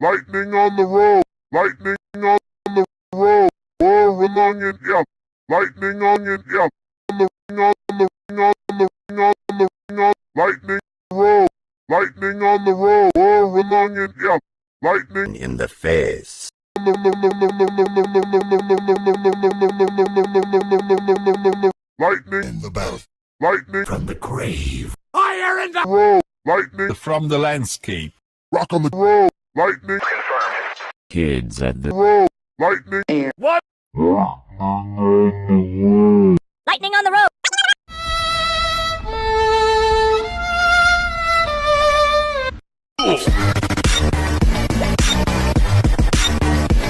Lightning on the road. Lightning on the road. Roaring along in yeah. Lightning on in yeah. On the lightning road. Lightning on the road. Roaring along in yeah. Lightning In the face. Lightning In the mouth. lightning From the grave. Fire in the road. Lightning From the landscape. rock on the road. Lightning Kids at the road. Lightning what?